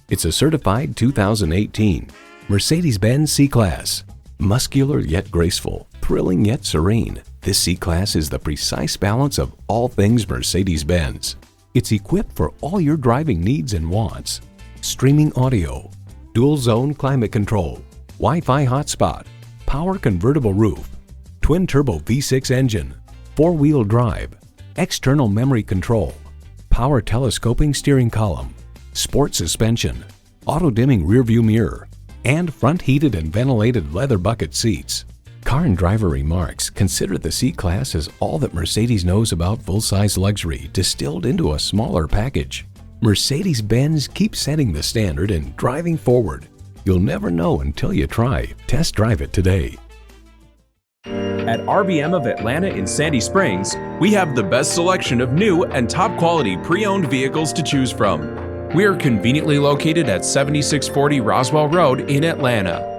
It's a certified 2018 Mercedes-Benz C-Class. Muscular yet graceful, thrilling yet serene, this C-Class is the precise balance of all things Mercedes-Benz. It's equipped for all your driving needs and wants. Streaming audio, dual-zone climate control, Wi-Fi hotspot, power convertible roof, twin-turbo V6 engine, four-wheel drive, external memory control, power telescoping steering column, sport suspension, auto-dimming rearview mirror, and front heated and ventilated leather bucket seats. Car and Driver remarks consider the C-Class as all that Mercedes knows about full-size luxury distilled into a smaller package. Mercedes-Benz keeps setting the standard and driving forward. You'll never know until you try. Test drive it today. At RBM of Atlanta in Sandy Springs, we have the best selection of new and top-quality pre-owned vehicles to choose from. We are conveniently located at 7640 Roswell Road in Atlanta.